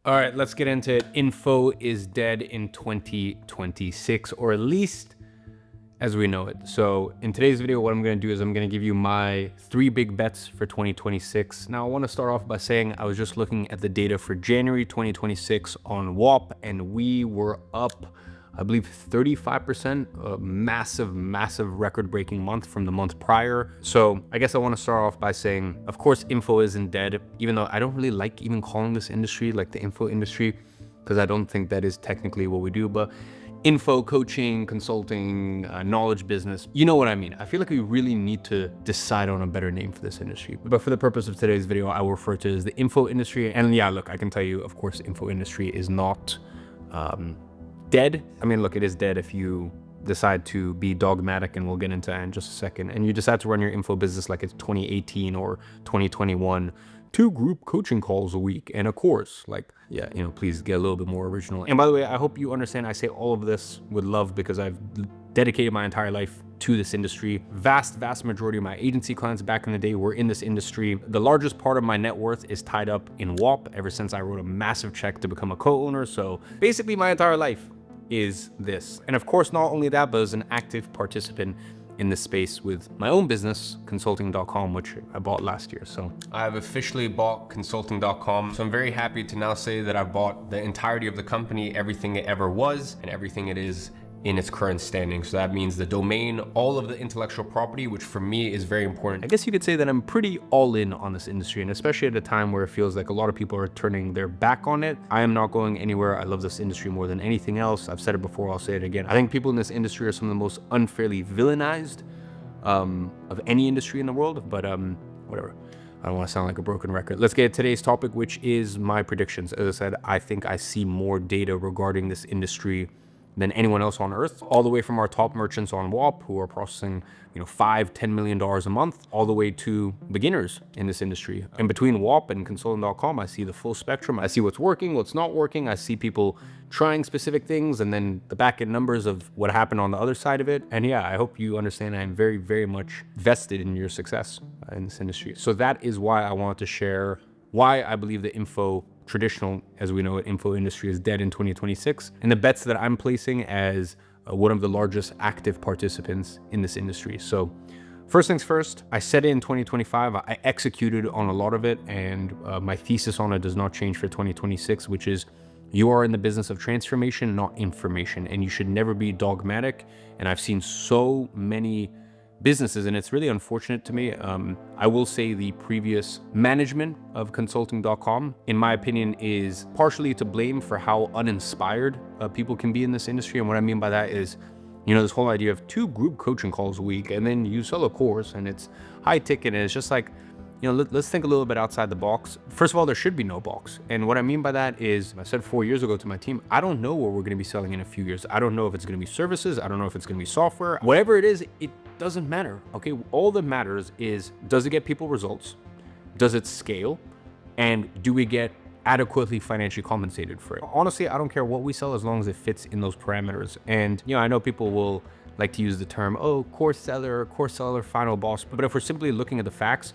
All right, let's get into it. Info is dead in 2026, or at least as we know it. So in today's video, what I'm going to do is I'm going to give you my 3 big bets for 2026. Now, I want to start off by saying I was just looking at the data for January 2026 on WAP, and we were up, I believe, 35%, a massive record-breaking month from the month prior. So I guess I want to start off by saying, of course, info isn't dead, even though I don't really like even calling this industry like the info industry, because I don't think that is technically what we do. But info, coaching, consulting, knowledge business, you know what I mean. I feel like we really need to decide on a better name for this industry. But for the purpose of today's video, I will refer to it as the info industry. And yeah, look, I can tell you, of course, info industry is not dead. I mean, look, it is dead if you decide to be dogmatic, and we'll get into that in just a second, and you decide to run your info business like it's 2018 or 2021, 2 group coaching calls a week and a course. Like, yeah, you know, please get a little bit more original. And by the way, I hope you understand I say all of this with love, because I've dedicated my entire life to this industry. Vast majority of my agency clients back in the day were in this industry. The largest part of my net worth is tied up in WAP ever since I wrote a massive check to become a co-owner. So basically my entire life is this. And of course, not only that, but as an active participant in this space with my own business, consulting.com, which I bought last year. So I've officially bought consulting.com. So I'm very happy to now say that I've bought the entirety of the company, everything it ever was and everything it is in its current standing. So that means the domain, all of the intellectual property, which for me is very important. I guess you could say that I'm pretty all in on this industry, and especially at a time where it feels like a lot of people are turning their back on it. I am not going anywhere. I love this industry more than anything else. I've said it before, I'll say it again. I think people in this industry are some of the most unfairly villainized of any industry in the world, but whatever. I don't want to sound like a broken record. Let's get to today's topic, which is my predictions. As I said, I think I see more data regarding this industry than anyone else on earth, all the way from our top merchants on WAP who are processing, you know, $5-10 million a month, all the way to beginners in this industry. And between WAP and consulting.com, I see the full spectrum. I see what's working, what's not working. I see people trying specific things, and then the back end numbers of what happened on the other side of it. And yeah, I hope you understand I'm very much vested in your success in this industry. So that is why I wanted to share why I believe the traditional, as we know it, info industry is dead in 2026, and the bets that I'm placing as one of the largest active participants in this industry. So first things first, I said it in 2025, I executed on a lot of it, and my thesis on it does not change for 2026, which is you are in the business of transformation, not information, and you should never be dogmatic. And I've seen so many businesses, and it's really unfortunate to me. I will say the previous management of consulting.com, in my opinion, is partially to blame for how uninspired people can be in this industry. And what I mean by that is, you know, this whole idea of 2 group coaching calls a week, and then you sell a course, and it's high ticket, and it's just like, you know, let's think a little bit outside the box. First of all, there should be no box. And what I mean by that is, I said 4 years ago to my team, I don't know what we're going to be selling in a few years. I don't know if it's going to be services. I don't know if it's going to be software. Whatever it is, it doesn't matter. Okay, all that matters is, does it get people results? Does it scale? And do we get adequately financially compensated for it? Honestly, I don't care what we sell as long as it fits in those parameters. And, you know, I know people will like to use the term, oh, course seller, final boss. But if we're simply looking at the facts,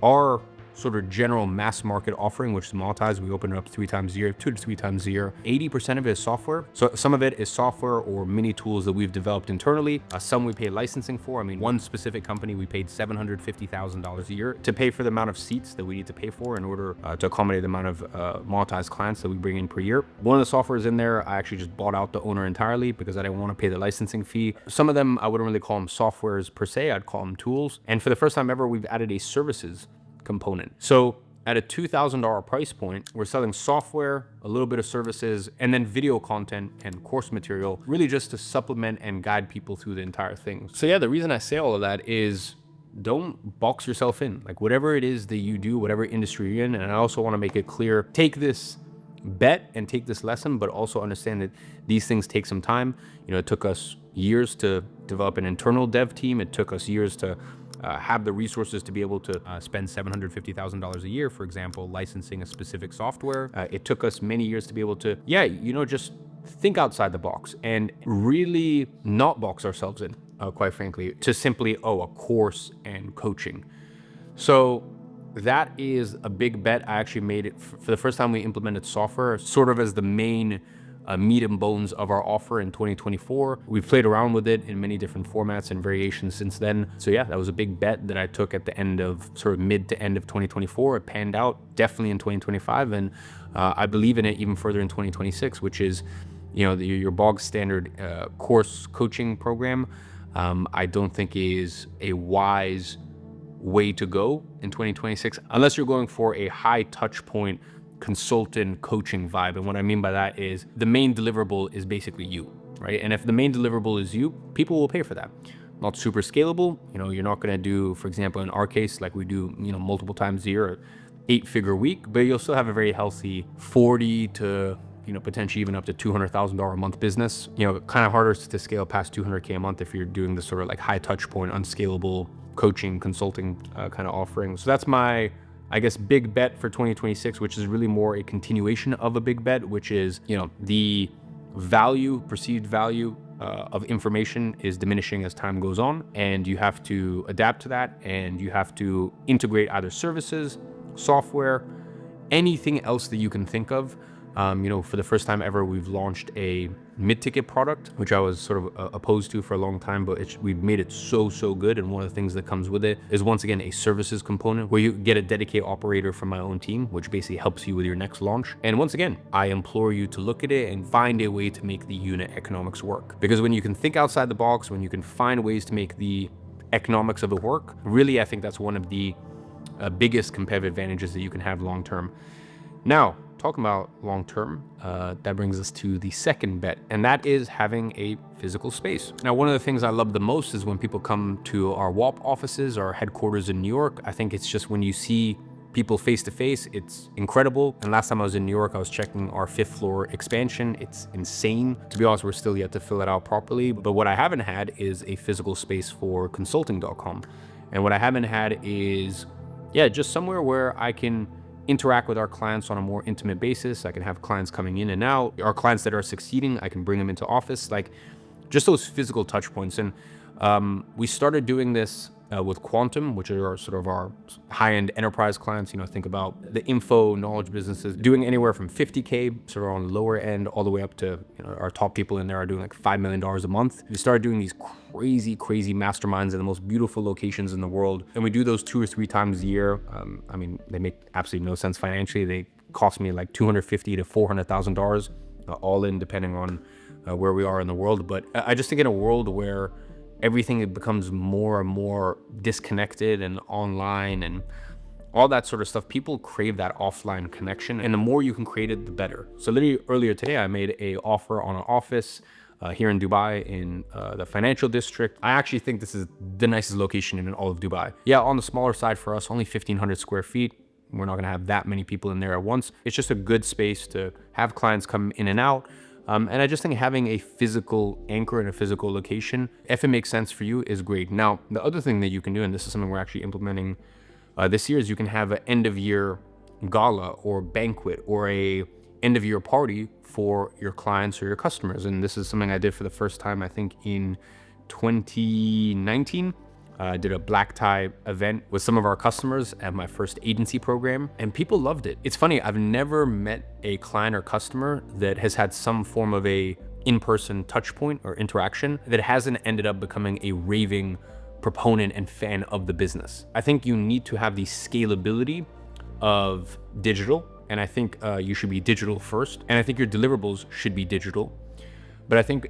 our sort of general mass market offering, which is monetized, we open it up 3 times a year, 2 to 3 times a year. 80% of it is software. So some of it is software or mini tools that we've developed internally. Some we pay licensing for. I mean, one specific company, we paid $750,000 a year to pay for the amount of seats that we need to pay for in order to accommodate the amount of monetized clients that we bring in per year. One of the softwares in there, I actually just bought out the owner entirely because I didn't want to pay the licensing fee. Some of them, I wouldn't really call them softwares per se. I'd call them tools. And for the first time ever, we've added a services component. So at a $2,000 price point, we're selling software, a little bit of services, and then video content and course material, really just to supplement and guide people through the entire thing. So yeah, the reason I say all of that is, don't box yourself in. Like, whatever it is that you do, whatever industry you're in, and I also want to make it clear, take this bet and take this lesson, but also understand that these things take some time. You know, it took us years to develop an internal dev team. It took us years to have the resources to be able to spend $750,000 a year, for example, licensing a specific software. It took us many years to be able to, just think outside the box and really not box ourselves in, quite frankly, to simply, a course and coaching. So that is a big bet. I actually made it for the first time we implemented software, sort of as the main meat and bones of our offer in 2024. We've played around with it in many different formats and variations since then. So yeah, that was a big bet that I took at the end of sort of mid to end of 2024. It panned out definitely in 2025, and I believe in it even further in 2026, which is, you know, your bog standard course coaching program. I don't think is a wise way to go in 2026 unless you're going for a high touch point consultant coaching vibe. And what I mean by that is the main deliverable is basically you, right? And if the main deliverable is you, people will pay for that. Not super scalable. You know, you're not going to do, for example, in our case, like we do, you know, multiple times a year, 8-figure week, but you'll still have a very healthy 40 to, you know, potentially even up to $200,000 a month business. You know, kind of harder to scale past 200K a month if you're doing this sort of like high touch point, unscalable coaching, consulting kind of offering. So that's my, I guess, big bet for 2026, which is really more a continuation of a big bet, which is, you know, the value, perceived value of information is diminishing as time goes on, and you have to adapt to that, and you have to integrate either services, software, anything else that you can think of. You know, for the first time ever, we've launched a mid-ticket product, which I was sort of opposed to for a long time, but we've made it so good. And one of the things that comes with it is, once again, a services component where you get a dedicated operator from my own team, which basically helps you with your next launch. And once again, I implore you to look at it and find a way to make the unit economics work. Because when you can think outside the box, when you can find ways to make the economics of it work, really, I think that's one of the biggest competitive advantages that you can have long-term. Now, talking about long-term, that brings us to the second bet, and that is having a physical space. Now, one of the things I love the most is when people come to our WAP offices, our headquarters in New York. I think it's just when you see people face to face, it's incredible. And last time I was in New York, I was checking our 5th floor expansion. It's insane. To be honest, we're still yet to fill it out properly. But what I haven't had is a physical space for consulting.com. And what I haven't had is, yeah, just somewhere where I can interact with our clients on a more intimate basis. I can have clients coming in and out. Our clients that are succeeding, I can bring them into office, like just those physical touch points. And we started doing this with Quantum, which are sort of our high-end enterprise clients. You know, think about the info knowledge businesses doing anywhere from 50K, sort of on the lower end, all the way up to, you know, our top people in there are doing like $5 million a month. We started doing these crazy masterminds in the most beautiful locations in the world. And we do those 2 or 3 times a year. I mean, they make absolutely no sense financially. They cost me like $250,000 to $400,000 all in, depending on where we are in the world. But I just think in a world where everything becomes more and more disconnected and online and all that sort of stuff, people crave that offline connection, and the more you can create it, the better. So literally earlier today, I made a offer on an office here in Dubai in the financial district. I actually think this is the nicest location in all of Dubai. Yeah, on the smaller side for us, only 1,500 square feet. We're not gonna have that many people in there at once. It's just a good space to have clients come in and out. And I just think having a physical anchor in a physical location, if it makes sense for you, is great. Now, the other thing that you can do, and this is something we're actually implementing this year, is you can have an end of year gala or banquet or a end of year party for your clients or your customers. And this is something I did for the first time, I think in 2019. I did a black tie event with some of our customers at my first agency program, and people loved it. It's funny, I've never met a client or customer that has had some form of a in-person touch point or interaction that hasn't ended up becoming a raving proponent and fan of the business. I think you need to have the scalability of digital, and I think you should be digital first, and I think your deliverables should be digital. But I think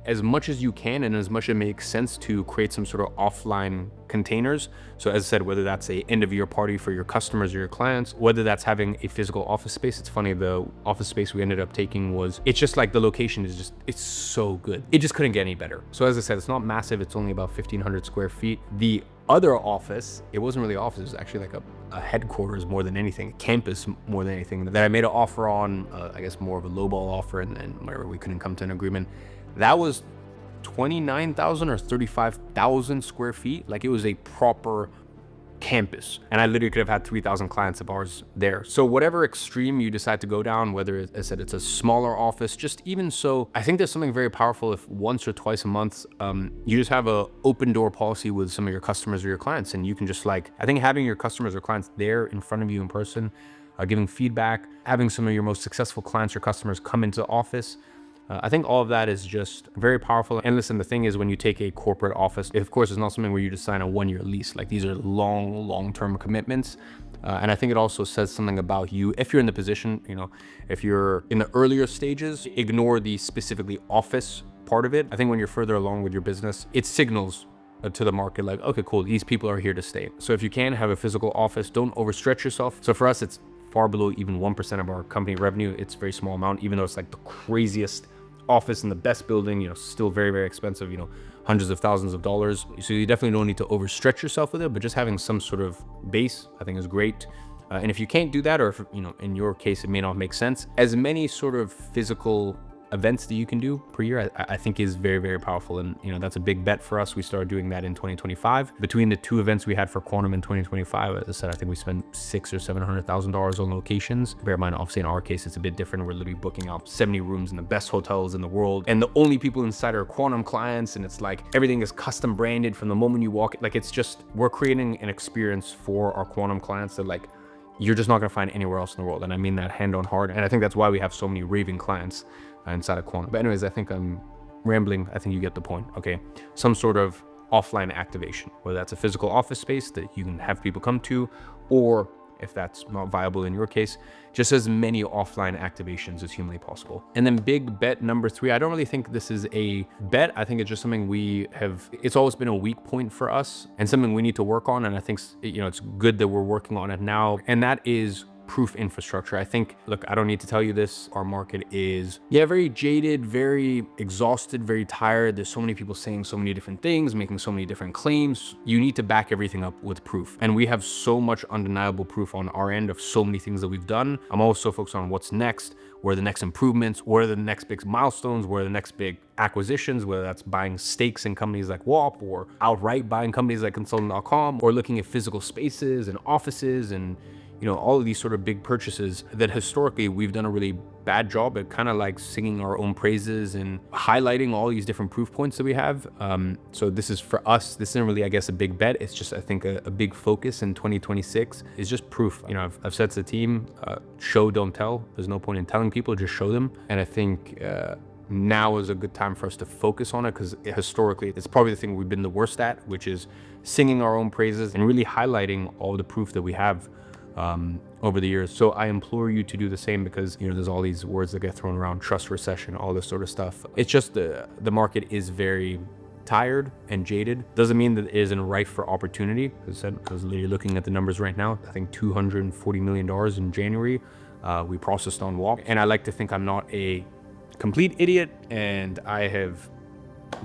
as much as you can and as much as it makes sense to create some sort of offline containers. So as I said, whether that's a end of year party for your customers or your clients, whether that's having a physical office space. It's funny, the office space we ended up taking it's just like the location is just, it's so good. It just couldn't get any better. So as I said, it's not massive. It's only about 1,500 square feet. The other office, it wasn't really an office, it was actually like a headquarters more than anything, a campus more than anything, that I made an offer on, I guess more of a lowball offer, and where we couldn't come to an agreement. That was 29,000 or 35,000 square feet. Like, it was a proper campus, and I literally could have had 3,000 clients of ours there. So whatever extreme you decide to go down, whether as I said, it's a smaller office, just even so, I think there's something very powerful if once or twice a month, you just have a open door policy with some of your customers or your clients, and you can just like, I think having your customers or clients there in front of you in person, giving feedback, having some of your most successful clients or customers come into office, I think all of that is just very powerful. And listen, the thing is, when you take a corporate office, of course, it's not something where you just sign a 1-year lease. Like, these are long-term commitments. And I think it also says something about you. If you're in the position, you know, if you're in the earlier stages, ignore the specifically office part of it. I think when you're further along with your business, it signals to the market like, okay, cool, these people are here to stay. So if you can have a physical office, don't overstretch yourself. So for us, it's far below even 1% of our company revenue. It's a very small amount, even though it's like the craziest office in the best building, you know, still very expensive, you know, hundreds of thousands of dollars. So you definitely don't need to overstretch yourself with it, but just having some sort of base, I think, is great. And if you can't do that, or if, you know, in your case, it may not make sense, as many sort of physical events that you can do per year, I think is very powerful. And, you know, that's a big bet for us. We started doing that in 2025. Between the 2 events we had for Quantum in 2025, as I said, I think we spent $600,000 or $700,000 on locations. Bear in mind, obviously in our case, it's a bit different. We're literally booking out 70 rooms in the best hotels in the world, and the only people inside are Quantum clients. And it's like, everything is custom branded from the moment you walk. Like, it's just, we're creating an experience for our Quantum clients that, like, you're just not gonna find anywhere else in the world. And I mean that hand on heart. And I think that's why we have so many raving clients inside of Quantum. But anyways, I think I'm rambling. I think you get the point. Okay, some sort of offline activation, whether that's a physical office space that you can have people come to, or if that's not viable in your case, just as many offline activations as humanly possible. And then big bet number 3, I don't really think this is a bet. I think it's just something it's always been a weak point for us and something we need to work on. And I think, you know, it's good that we're working on it now. And that is proof infrastructure. I think, look, I don't need to tell you this. Our market is, very jaded, very exhausted, very tired. There's so many people saying so many different things, making so many different claims. You need to back everything up with proof. And we have so much undeniable proof on our end of so many things that we've done. I'm also focused on what's next, where are the next improvements, where are the next big milestones, where are the next big acquisitions, whether that's buying stakes in companies like WAP, or outright buying companies like consultant.com, or looking at physical spaces and offices and, you know, all of these sort of big purchases that historically we've done a really bad job at kind of like singing our own praises and highlighting all these different proof points that we have. So this is, for us, this isn't really, I guess, a big bet. It's just, I think, a big focus in 2026 is just proof. You know, I've said to the team, show, don't tell. There's no point in telling people, just show them. And I think now is a good time for us to focus on it, because historically it's probably the thing we've been the worst at, which is singing our own praises and really highlighting all the proof that we have over the years. So I implore you to do the same, because, you know, there's all these words that get thrown around, trust recession, all this sort of stuff. It's just the market is very tired and jaded. Doesn't mean that it isn't ripe for opportunity. As I said, because literally looking at the numbers right now, I think $240 million in January we processed on WAP. And I like to think I'm not a complete idiot, and I have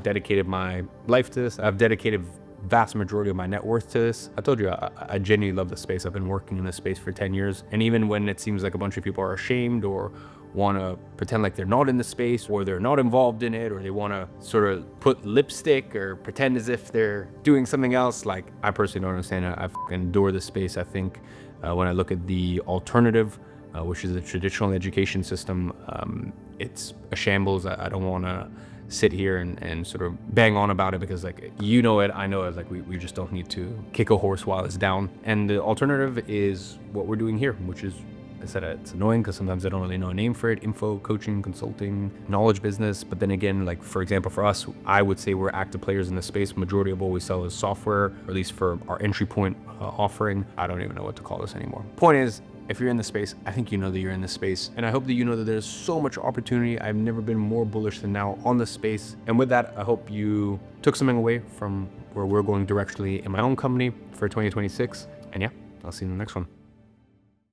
dedicated my life to this. I've dedicated vast majority of my net worth to this. I told you, I genuinely love this space. I've been working in this space for 10 years. And even when it seems like a bunch of people are ashamed or want to pretend like they're not in the space, or they're not involved in it, or they want to sort of put lipstick or pretend as if they're doing something else, like, I personally don't understand it. I fucking adore this space. I think when I look at the alternative, which is the traditional education system, it's a shambles. I don't want to sit here and sort of bang on about it, because, like, you know it, I know it, like, we just don't need to kick a horse while it's down. And the alternative is what we're doing here, which is, I said, it's annoying because sometimes I don't really know a name for it: info, coaching, consulting, knowledge business. But then again, like, for example, for us, I would say we're active players in the space. Majority of what we sell is software, or at least for our entry point offering. I don't even know what to call this anymore. Point is, if you're in the space, I think you know that you're in the space. And I hope that you know that there's so much opportunity. I've never been more bullish than now on the space. And with that, I hope you took something away from where we're going directly in my own company for 2026. And yeah, I'll see you in the next one.